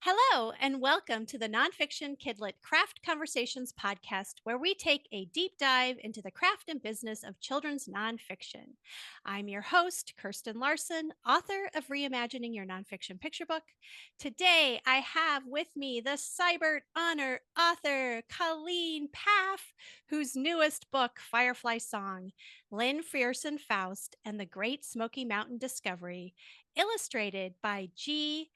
Hello, and welcome to the Nonfiction Kidlit Craft Conversations podcast, where we take a deep dive into the craft and business of children's nonfiction. I'm your host, Kirsten Larson, author of Reimagining Your Nonfiction Picture Book. Today, I have with me the Sibert Honor author, Colleen Paeff, whose newest book, Firefly Song, Lynn Frierson Faust and the Great Smoky Mountain Discovery, illustrated by G.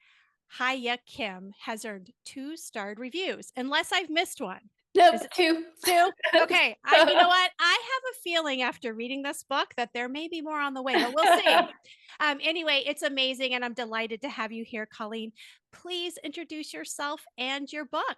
Hiya Kim, has earned 2-starred reviews, unless I've missed one. Nope, Is it two. two? Okay. You know what? I have a feeling after reading this book that there may be more on the way, but we'll see. Anyway, it's amazing, and I'm delighted to have you here, Colleen. Please introduce yourself and your book.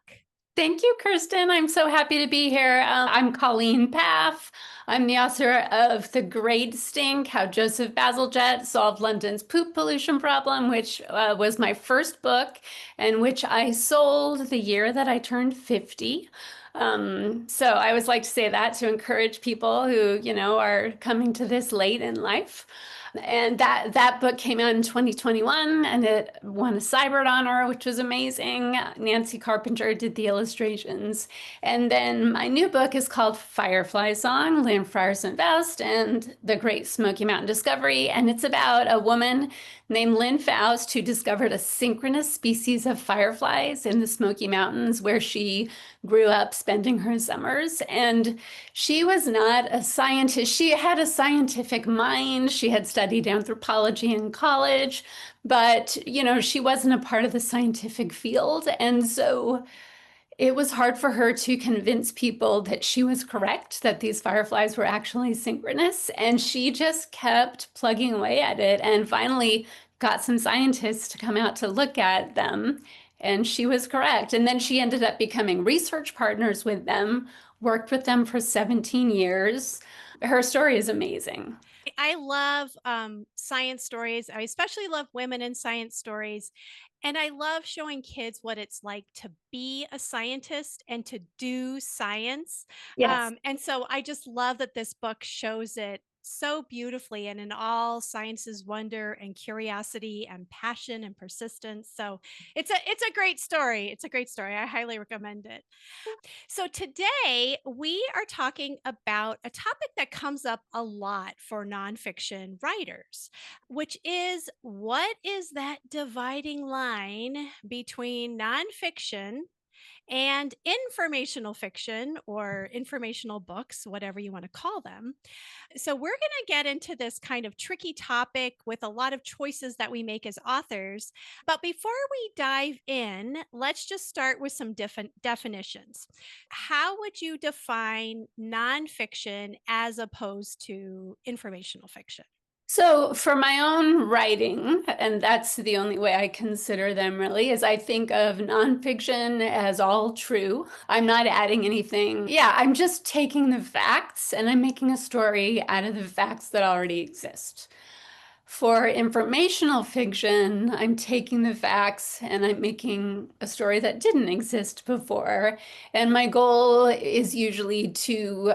Thank you, Kirsten. I'm so happy to be here. I'm Colleen Paeff. I'm the author of The Great Stink, How Joseph Bazalgette Solved London's Poop Pollution Problem, which was my first book and which I sold the year that I turned 50. So I always like to say that to encourage people who, are coming to this late in life. And that book came out in 2021 and it won a Sibert honor, which was amazing. Nancy Carpenter did the illustrations. And then my new book is called Firefly Song, Lynn Frierson Faust and the Great Smoky Mountain Discovery. And it's about a woman named Lynn Faust who discovered a synchronous species of fireflies in the Smoky Mountains where she grew up spending her summers. And she was not a scientist. She had a scientific mind. She had studied anthropology in college, but, she wasn't a part of the scientific field. And so it was hard for her to convince people that she was correct, that these fireflies were actually synchronous. And she just kept plugging away at it and finally got some scientists to come out to look at them. And she was correct. And then she ended up becoming research partners with them, worked with them for 17 years. Her story is amazing. I love science stories. I especially love women in science stories. And I love showing kids what it's like to be a scientist and to do science. Yes. And so I just love that this book shows it so beautifully and in all science's wonder and curiosity and passion and persistence. So it's a great story. It's a great story. I highly recommend it. So today we are talking about a topic that comes up a lot for nonfiction writers, which is what is that dividing line between nonfiction and informational fiction or informational books, whatever you want to call them. So, we're going to get into this kind of tricky topic with a lot of choices that we make as authors. But before we dive in, let's just start with some definitions. How would you define nonfiction as opposed to informational fiction? So, for my own writing, and that's the only way I consider them really, is I think of nonfiction as all true. I'm not adding anything. Yeah, I'm just taking the facts and I'm making a story out of the facts that already exist. For informational fiction, I'm taking the facts and I'm making a story that didn't exist before. And my goal is usually to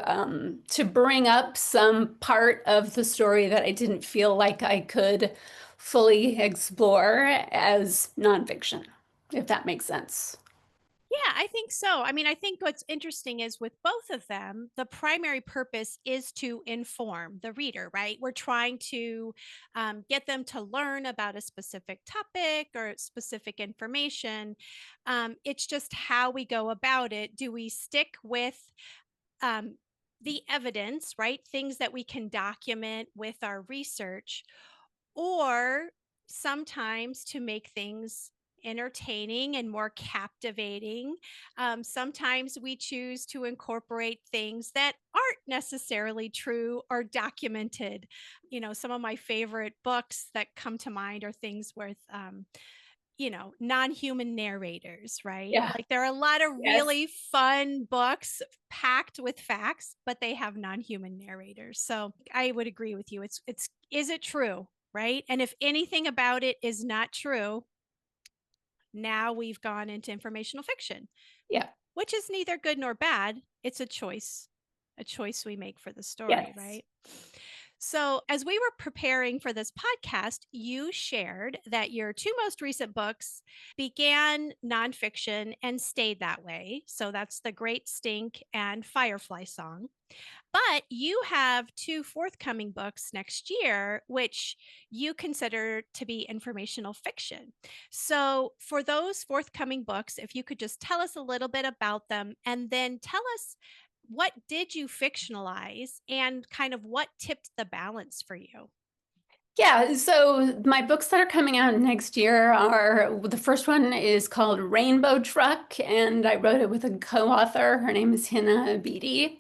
bring up some part of the story that I didn't feel like I could fully explore as nonfiction, if that makes sense. Yeah, I think so. I mean, I think what's interesting is with both of them, the primary purpose is to inform the reader, right? We're trying to get them to learn about a specific topic or specific information. It's just how we go about it. Do we stick with um, the evidence, right? Things that we can document with our research, or sometimes to make things entertaining and more captivating. Sometimes we choose to incorporate things that aren't necessarily true or documented. Some of my favorite books that come to mind are things with, non-human narrators, right? Yeah. Like there are a lot of Yes. really fun books packed with facts, but they have non-human narrators. So I would agree with you. Is it true? Right. And if anything about it is not true, now we've gone into informational fiction, Yeah. which is neither good nor bad. It's a choice we make for the story, Yes. right? So, as we were preparing for this podcast, you shared that your two most recent books began nonfiction and stayed that way. So, that's The Great Stink and Firefly Song. But you have two forthcoming books next year, which you consider to be informational fiction. So, for those forthcoming books, if you could just tell us a little bit about them and then tell us what did you fictionalize and kind of what tipped the balance for you? Yeah, so my books that are coming out next year are the first one is called Rainbow Truck, and I wrote it with a co-author. Her name is Hina Abidi.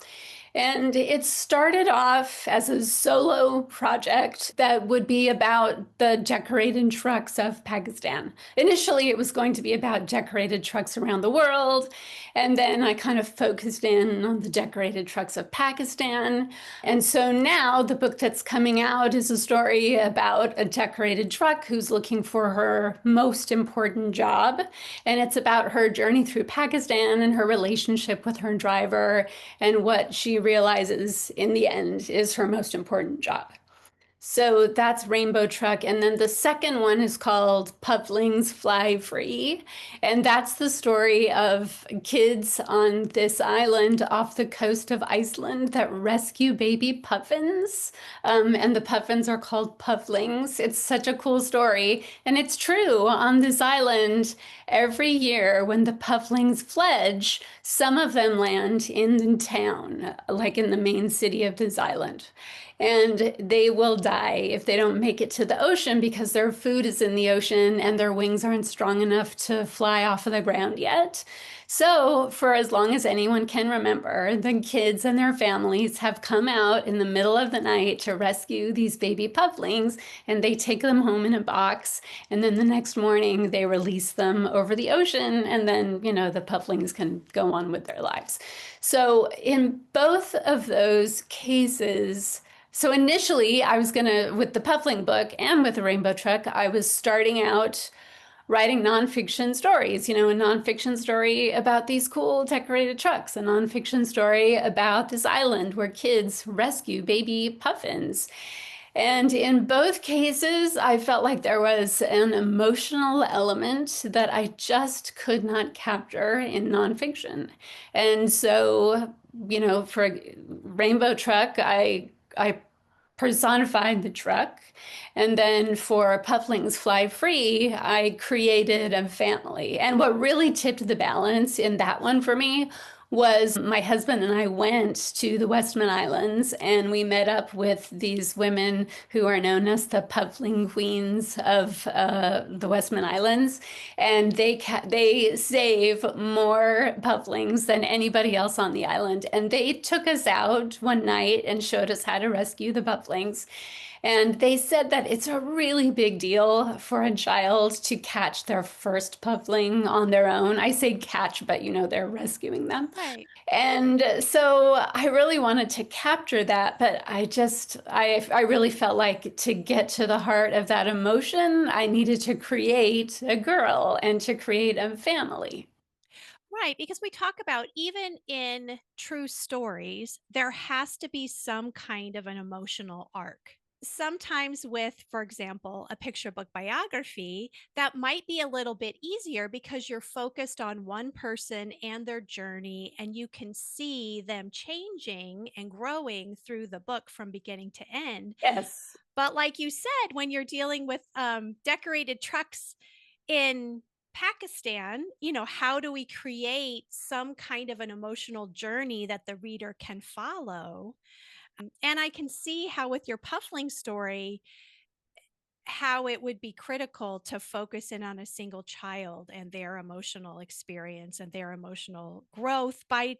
And it started off as a solo project that would be about the decorated trucks of Pakistan. Initially, it was going to be about decorated trucks around the world. And then I kind of focused in on the decorated trucks of Pakistan. And so now the book that's coming out is a story about a decorated truck who's looking for her most important job. And it's about her journey through Pakistan and her relationship with her driver and what she realizes in the end is her most important job. So that's Rainbow Truck. And then the second one is called Pufflings Fly Free. And that's the story of kids on this island off the coast of Iceland that rescue baby puffins. And the puffins are called pufflings. It's such a cool story. And it's true. On this island, every year when the pufflings fledge, some of them land in town, like in the main city of this island. And they will die if they don't make it to the ocean because their food is in the ocean and their wings aren't strong enough to fly off of the ground yet. So, for as long as anyone can remember, the kids and their families have come out in the middle of the night to rescue these baby pufflings, and they take them home in a box. And then the next morning, they release them over the ocean, and then, the pufflings can go on with their lives. So, in both of those cases, so initially, I was with the Puffling book and with the Rainbow Truck, I was starting out writing nonfiction stories, a nonfiction story about these cool decorated trucks, a nonfiction story about this island where kids rescue baby puffins. And in both cases, I felt like there was an emotional element that I just could not capture in nonfiction. And so, for Rainbow Truck, I personified the truck. And then for Pufflings Fly Free, I created a family. And what really tipped the balance in that one for me was my husband and I went to the Westman Islands and we met up with these women who are known as the Puffling Queens of the Westman Islands. And they save more pufflings than anybody else on the island. And they took us out one night and showed us how to rescue the pufflings. And they said that it's a really big deal for a child to catch their first puffling on their own. I say catch, but they're rescuing them. Right. And so I really wanted to capture that, but I really felt like to get to the heart of that emotion, I needed to create a girl and to create a family. Right, because we talk about even in true stories, there has to be some kind of an emotional arc. Sometimes, with, for example, a picture book biography, that might be a little bit easier because you're focused on one person and their journey, and you can see them changing and growing through the book from beginning to end. Yes. But like you said, when you're dealing with decorated trucks in Pakistan, how do we create some kind of an emotional journey that the reader can follow? And I can see how, with your Puffling story, how it would be critical to focus in on a single child and their emotional experience and their emotional growth by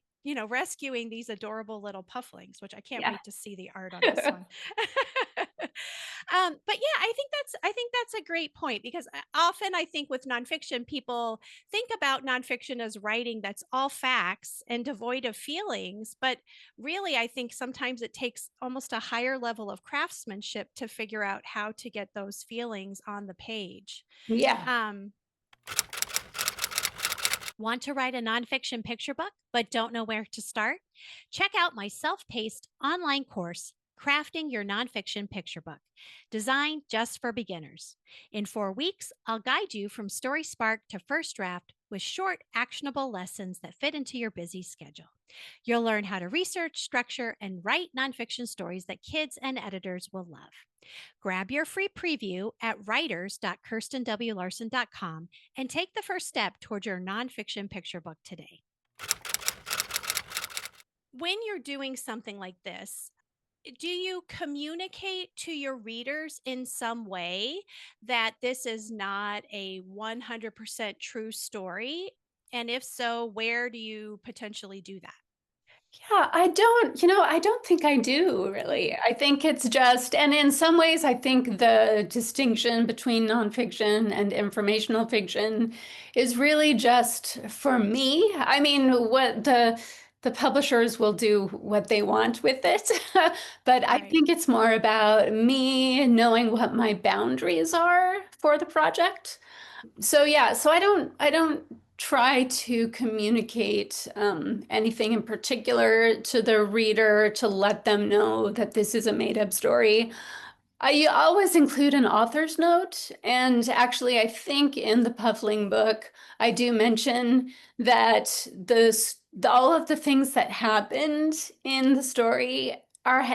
rescuing these adorable little pufflings, which I can't Yeah. wait to see the art on this one. But yeah, I think that's a great point because often I think with nonfiction, people think about nonfiction as writing that's all facts and devoid of feelings. But really, I think sometimes it takes almost a higher level of craftsmanship to figure out how to get those feelings on the page. Yeah. Um, Want to write a nonfiction picture book but don't know where to start? Check out my self paced online course, Crafting Your Nonfiction Picture Book, designed just for beginners. In 4 weeks, I'll guide you from story spark to first draft with short, actionable lessons that fit into your busy schedule. You'll learn how to research, structure, and write nonfiction stories that kids and editors will love. Grab your free preview at writers.kirstenwlarson.com and take the first step toward your nonfiction picture book today. When you're doing something like this, do you communicate to your readers in some way that this is not a 100% true story? And if so, where do you potentially do that? Yeah, I don't think I do really. I think it's just, and in some ways, I think the distinction between nonfiction and informational fiction is really just for me. I mean, what the publishers will do what they want with it, but I Right. think it's more about me knowing what my boundaries are for the project. So yeah, so I don't try to communicate anything in particular to the reader to let them know that this is a made-up story. I always include an author's note, and actually, I think in the Puffling book, I do mention that all of the things that happened in the story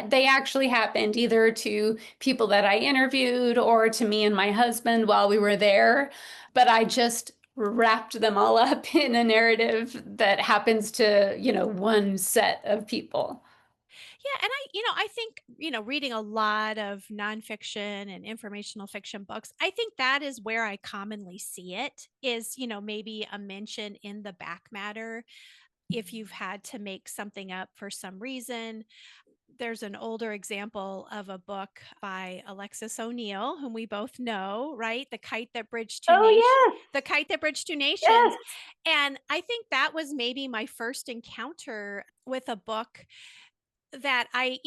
they actually happened either to people that I interviewed or to me and my husband while we were there, but I just wrapped them all up in a narrative that happens to, one set of people. Yeah, and I think, reading a lot of nonfiction and informational fiction books, I think that is where I commonly see it is, maybe a mention in the back matter if you've had to make something up for some reason. There's an older example of a book by Alexis O'Neill, whom we both know, right? Oh, yes, The Kite That Bridged Two Nations. yes. And I think that was maybe my first encounter with a book that I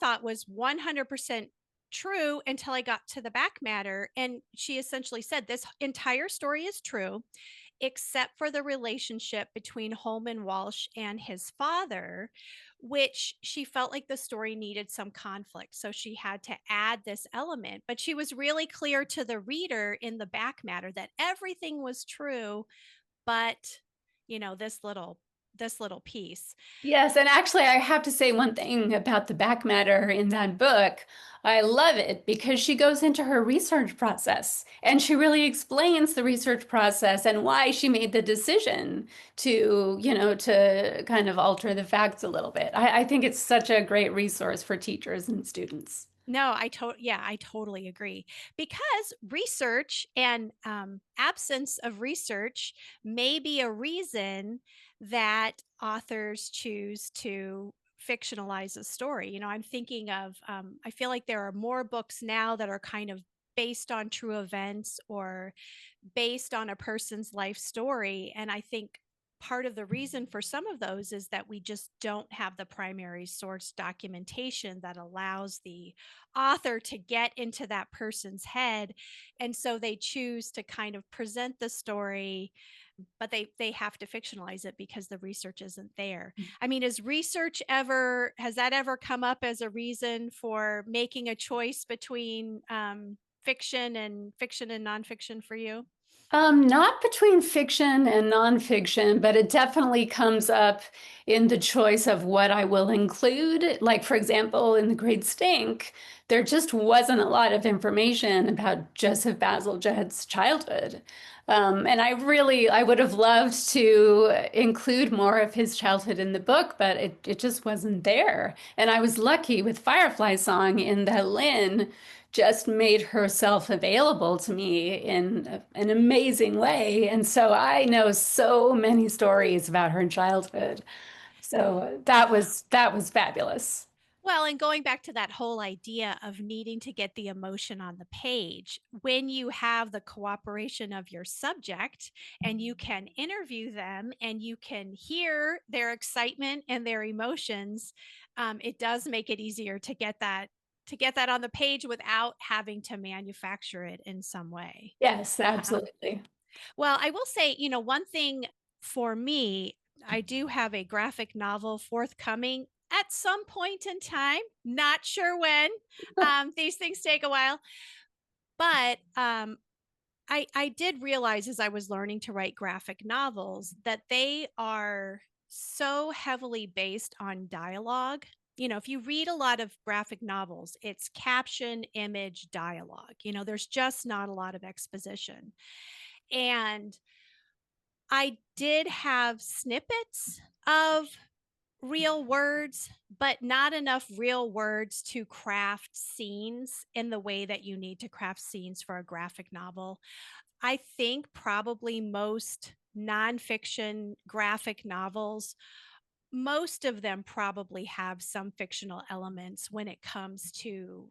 thought was 100% true until I got to the back matter. And she essentially said this entire story is true, except for the relationship between Holman Walsh and his father, which she felt like the story needed some conflict. So she had to add this element. But she was really clear to the reader in the back matter that everything was true, but this little piece. Yes, and actually, I have to say one thing about the back matter in that book. I love it because she goes into her research process and she really explains the research process and why she made the decision to kind of alter the facts a little bit. I think it's such a great resource for teachers and students. No, I totally agree. Because research and absence of research may be a reason that authors choose to fictionalize a story. I'm thinking of, I feel like there are more books now that are kind of based on true events or based on a person's life story. And I think part of the reason for some of those is that we just don't have the primary source documentation that allows the author to get into that person's head. And so they choose to kind of present the story, but they have to fictionalize it because the research isn't there. I mean, has that ever come up as a reason for making a choice between fiction and nonfiction for you? Not between fiction and nonfiction, but it definitely comes up in the choice of what I will include. Like, for example, in The Great Stink, there just wasn't a lot of information about Joseph Bazalgette's childhood. And I would have loved to include more of his childhood in the book, but it just wasn't there. And I was lucky with Firefly Song in that Lynn just made herself available to me in an amazing way. And so I know so many stories about her childhood. So that was fabulous. Well, and going back to that whole idea of needing to get the emotion on the page, when you have the cooperation of your subject and you can interview them and you can hear their excitement and their emotions, it does make it easier to get that on the page without having to manufacture it in some way. Yes, Um, absolutely. well, I will say, one thing for me, I do have a graphic novel forthcoming. at some point in time, not sure when. These things take a while, but I did realize as I was learning to write graphic novels that they are so heavily based on dialogue. You know, if you read a lot of graphic novels, it's caption, image, dialogue. You know, there's just not a lot of exposition. And I did have snippets of real words, but not enough real words to craft scenes in the way that you need to craft scenes for a graphic novel. I think probably most nonfiction graphic novels, most of them probably have some fictional elements when it comes to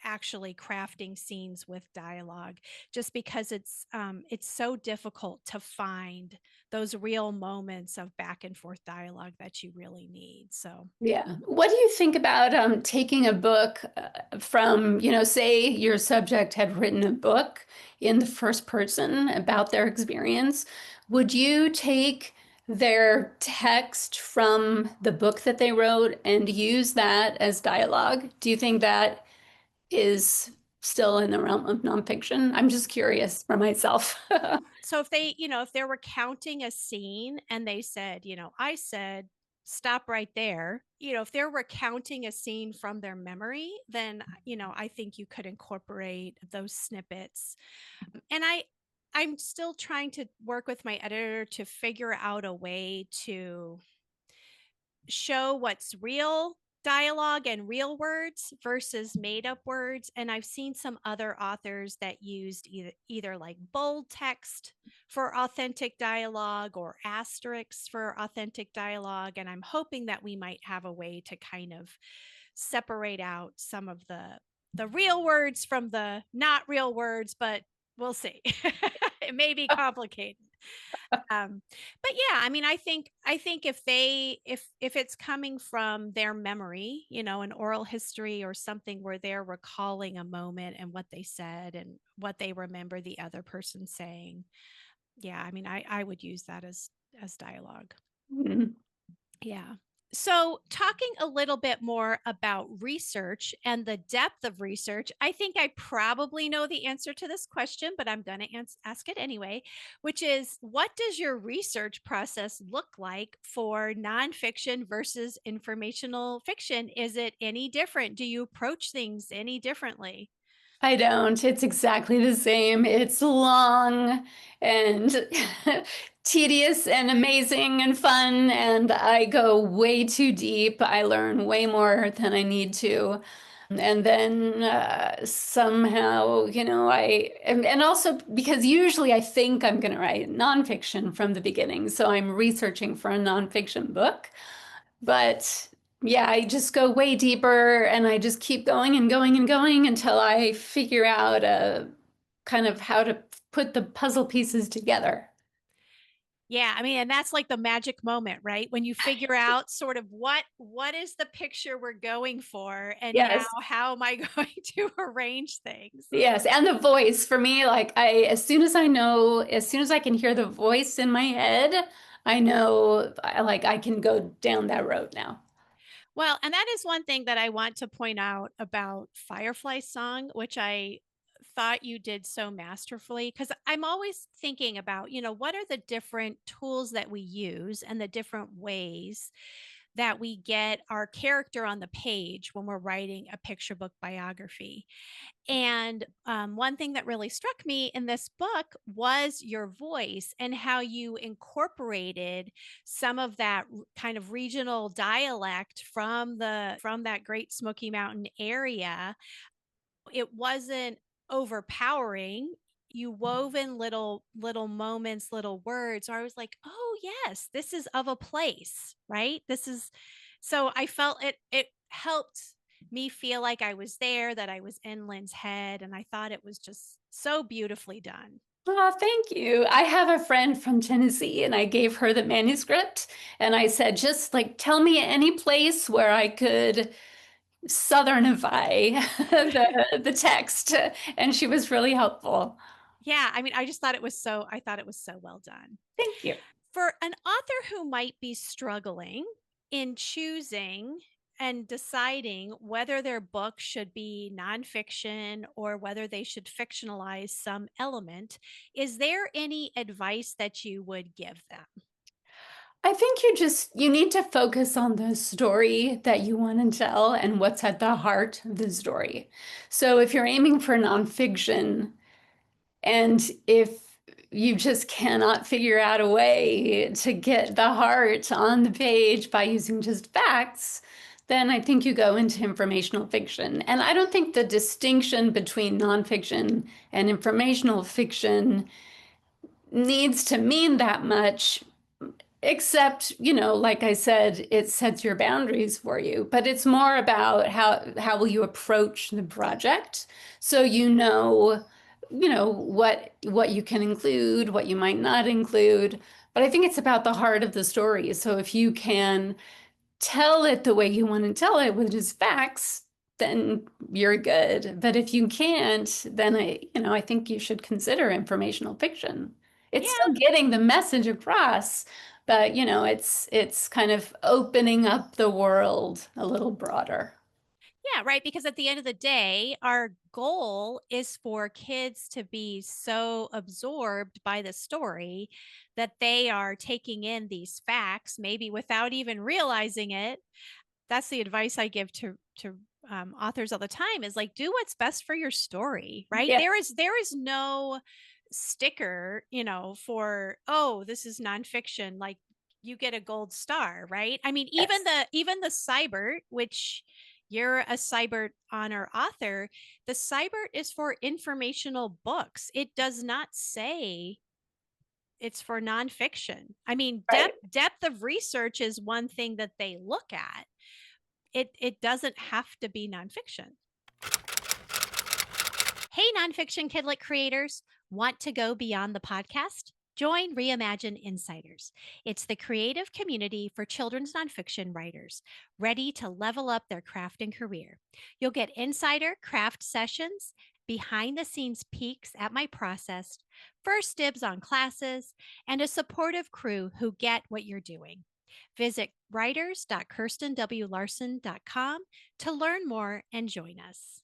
actually crafting scenes with dialogue, just because it's so difficult to find those real moments of back and forth dialogue that you really need. So Yeah. What do you think about taking a book from, say your subject had written a book in the first person about their experience? Would you take their text from the book that they wrote and use that as dialogue? Do you think that is still in the realm of nonfiction? I'm just curious for myself. so if they, if they're recounting a scene and they said, I said, stop right there, if they're recounting a scene from their memory, then, I think you could incorporate those snippets. And I'm still trying to work with my editor to figure out a way to show what's real dialogue and real words versus made up words. And I've seen some other authors that used either like bold text for authentic dialogue or asterisks for authentic dialogue, and I'm hoping that we might have a way to kind of separate out some of the real words from the not real words, but we'll see. It may be complicated. But yeah, I mean, I think if it's coming from their memory, an oral history or something where they're recalling a moment and what they said and what they remember the other person saying, yeah, I mean, I would use that as dialogue. Mm. Yeah. So, talking a little bit more about research and the depth of research, I think I probably know the answer to this question, but I'm going to ask it anyway, which is, what does your research process look like for nonfiction versus informational fiction? Is it any different? Do you approach things any differently? I don't. It's exactly the same. It's long and tedious and amazing and fun, and I go way too deep. I learn way more than I need to. And then somehow, and also because usually I think I'm going to write nonfiction from the beginning. So I'm researching for a nonfiction book. But yeah, I just go way deeper and I just keep going and going and going until I figure out kind of how to put the puzzle pieces together. Yeah, I mean, and that's like the magic moment, right? When you figure out sort of what is the picture we're going for, and now Yes. how am I going to arrange things? Yes, and the voice for me, like as soon as I know, as soon as I can hear the voice in my head, I know I can go down that road now. Well, and that is one thing that I want to point out about Firefly Song, which I thought you did so masterfully, because I'm always thinking about, what are the different tools that we use and the different ways that we get our character on the page when we're writing a picture book biography. And one thing that really struck me in this book was your voice and how you incorporated some of that kind of regional dialect from that Great Smoky Mountain area. It wasn't overpowering. You wove in little moments, little words. Where I was like, oh yes, this is of a place, right? This is so I felt it helped me feel like I was there, that I was in Lynn's head, and I thought it was just so beautifully done. Oh, thank you. I have a friend from Tennessee and I gave her the manuscript and I said, just like tell me any place where I could Southernify the text. And she was really helpful. Yeah, I mean, I thought it was so well done. Thank you. For an author who might be struggling in choosing and deciding whether their book should be nonfiction or whether they should fictionalize some element, is there any advice that you would give them? I think you need to focus on the story that you want to tell and what's at the heart of the story. So if you're aiming for nonfiction, and if you just cannot figure out a way to get the heart on the page by using just facts, then I think you go into informational fiction. And I don't think the distinction between nonfiction and informational fiction needs to mean that much. Except, like I said, it sets your boundaries for you, but it's more about how will you approach the project so what you can include, what you might not include. But I think it's about the heart of the story. So if you can tell it the way you want to tell it with just facts, then you're good. But if you can't, then I think you should consider informational fiction. It's Yeah. still getting the message across, but it's kind of opening up the world a little broader. Yeah, right. Because at the end of the day, our goal is for kids to be so absorbed by the story that they are taking in these facts, maybe without even realizing it. That's the advice I give to authors all the time, is like, do what's best for your story, right? Yeah. There is no sticker, for, oh, this is nonfiction, like you get a gold star, right? I mean, even Yes. the Sibert, which you're a Sibert honor author, the Sibert is for informational books. It does not say it's for nonfiction. I mean, Right. depth of research is one thing that they look at. It doesn't have to be nonfiction. Hey, nonfiction Kidlit creators, want to go beyond the podcast? Join Reimagine Insiders. It's the creative community for children's nonfiction writers ready to level up their craft and career. You'll get insider craft sessions, behind the scenes peeks at my process, first dibs on classes, and a supportive crew who get what you're doing. Visit writers.kirstenwlarson.com to learn more and join us.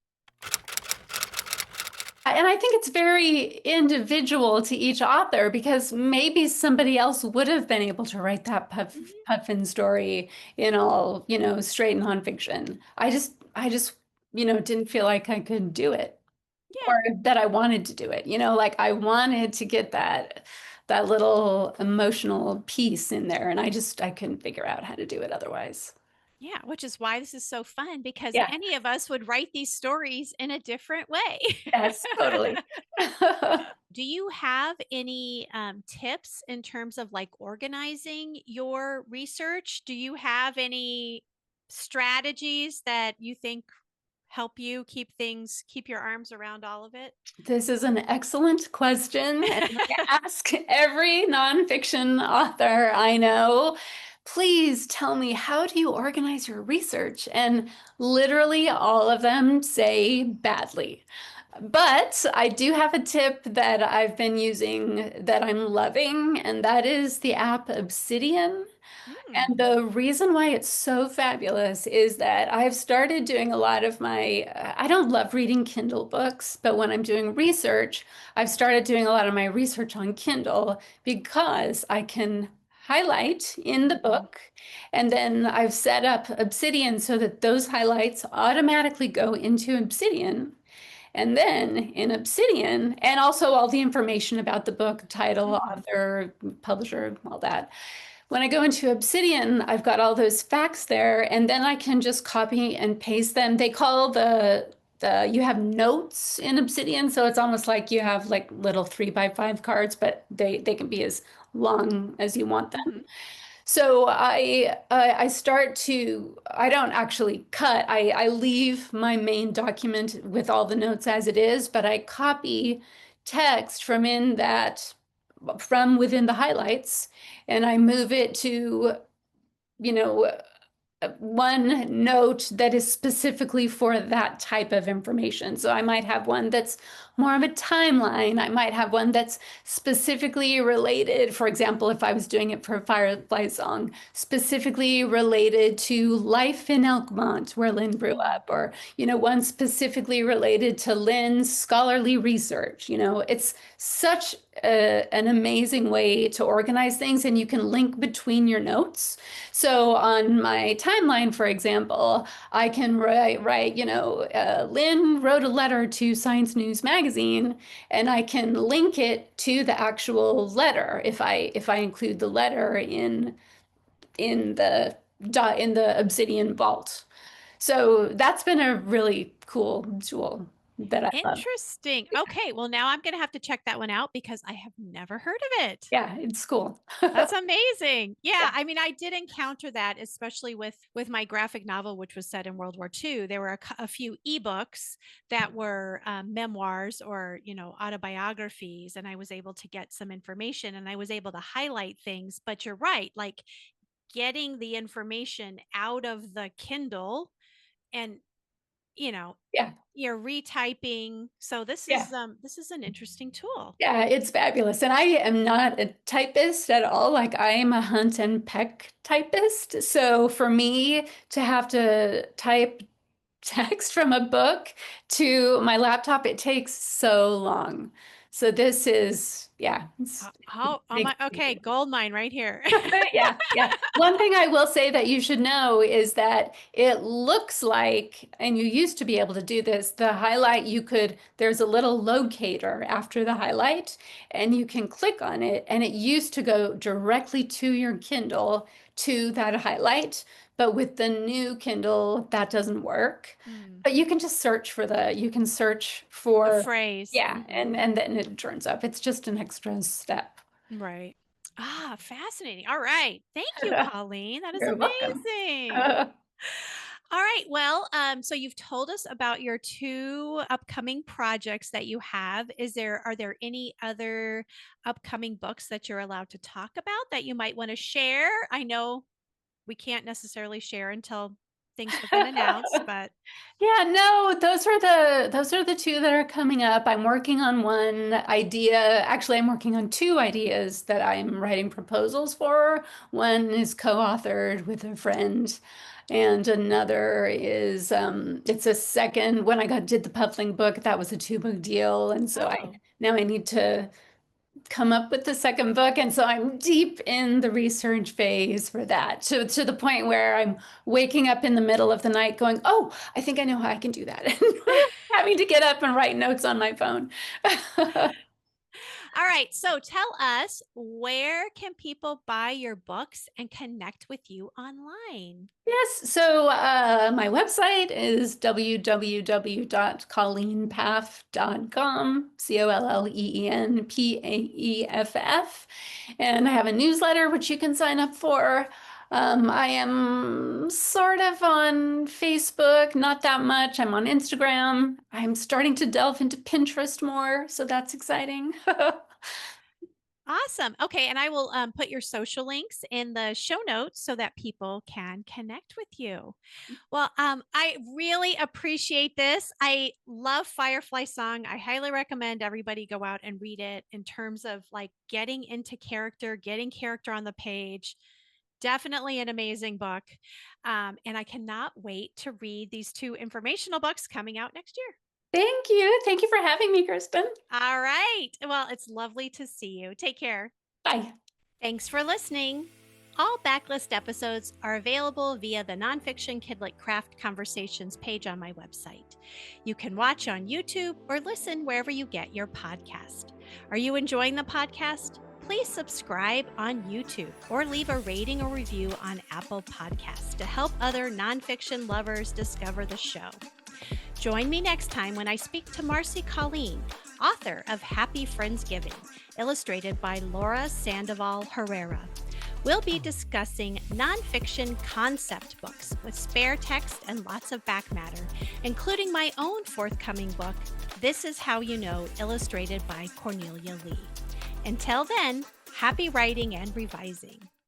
And I think it's very individual to each author because maybe somebody else would have been able to write that Mhm. Puffin story in all, straight nonfiction. I just didn't feel like I could do it Yeah. or that I wanted to do it. Like I wanted to get that little emotional piece in there, and I couldn't figure out how to do it otherwise. Yeah, which is why this is so fun, because Yeah, any of us would write these stories in a different way. yes, totally. Do you have any tips in terms of like organizing your research? Do you have any strategies that you think help you keep your arms around all of it? This is an excellent question, and I ask every nonfiction author I know, please tell me, how do you organize your research? And literally all of them say badly. But I do have a tip that I've been using that I'm loving, and that is the app Obsidian. Mm. And the reason why it's so fabulous is that I've started doing a lot of I don't love reading Kindle books, but when I'm doing research, I've started doing a lot of my research on Kindle because I can highlight in the Mhm. book. And then I've set up Obsidian so that those highlights automatically go into Obsidian. And then in Obsidian, and also all the information about the book, title, Mhm. author, publisher, all that. When I go into Obsidian, I've got all those facts there, and then I can just copy and paste them. They call you have notes in Obsidian, so it's almost like you have like little 3x5 cards, but they can be as long as you want them. Mhm. So I don't actually cut. I leave my main document with all the notes as it is, but I copy text from within the highlights, and I move it to, you know, one note that is specifically for that type of information. So I might have one that's more of a timeline. I might have one that's specifically related. For example, if I was doing it for Firefly Song, specifically related to life in Elkmont, where Lynn grew Mm. up, or, one specifically related to Lynn's scholarly research. It's such an amazing way to organize things, and you can link between your notes. So on my timeline, for example, I can write, Lynn wrote a letter to Science News Magazine, and I can link it to the actual letter if I include the letter in the Obsidian vault. So that's been a really cool tool that I love. Interesting. Okay, well now I'm going to have to check that one out because I have never heard of it. Yeah, it's cool. That's amazing. Yeah, Yeah, I mean, I did encounter that, especially with my graphic novel, which was set in World War II. There were a few ebooks that were memoirs or autobiographies, and I was able to get some information, and I was able to highlight things. But you're right, like getting the information out of the Kindle, and you know, yeah, you're retyping. So yeah. this is an interesting tool. Yeah, it's fabulous. And I am not a typist at all. Like I am a hunt and peck typist. So for me to have to type text from a book to my laptop, it takes so long. So this is, yeah, Oh my, okay, gold mine right here. yeah, yeah. One thing I will say that you should know is that it looks like, and you used to be able to do this, the highlight, there's a little locator after the highlight, and you can click on it, and it used to go directly to your Kindle to that highlight. But with the new Kindle, that doesn't work. Mm, But you can search the for, phrase. yeah, Mhm. and then it turns up. It's just an extra step. Right. Ah, fascinating. All right. Thank you, Colleen. That is You're welcome. amazing. All right. Well, so you've told us about your two upcoming projects that you have. Are there any other upcoming books that you're allowed to talk about that you might want to share? I know we can't necessarily share until things have been announced, but Yeah, no, those are the two that are coming up. I'm working on one idea. Actually, I'm working on two ideas that I'm writing proposals for. One is co-authored with a friend, and another is it's a second. When I did the Puffling book, that was a two-book deal, and so I oh. now I need to come up with the second book. And so I'm deep in the research phase for that, to the point where I'm waking up in the middle of the night going, oh, I think I know how I can do that. And having to get up and write notes on my phone. All right. So tell us, where can people buy your books and connect with you online? Yes, so my website is www.colleenpaeff.com, COLLEENPAEFF, and I have a newsletter which you can sign up for. I am sort of on Facebook, not that much. I'm on Instagram. I'm starting to delve into Pinterest more, so that's exciting. Awesome. Okay. And I will put your social links in the show notes so that people can connect with you. Well, I really appreciate this. I love Firefly Song. I highly recommend everybody go out and read it in terms of like getting into character, getting character on the page. Definitely an amazing book. And I cannot wait to read these two informational books coming out next year. Thank you. Thank you for having me, Kirsten. All right. Well, it's lovely to see you. Take care. Bye. Thanks for listening. All backlist episodes are available via the Nonfiction Kidlit Craft Conversations page on my website. You can watch on YouTube or listen wherever you get your podcast. Are you enjoying the podcast? Please subscribe on YouTube or leave a rating or review on Apple Podcasts to help other nonfiction lovers discover the show. Join me next time when I speak to Marcy Colleen, author of Happy Friendsgiving, illustrated by Laura Sandoval Herrera. We'll be discussing nonfiction concept books with spare text and lots of back matter, including my own forthcoming book, This Is How You Know, illustrated by Cornelia Lee. Until then, happy writing and revising.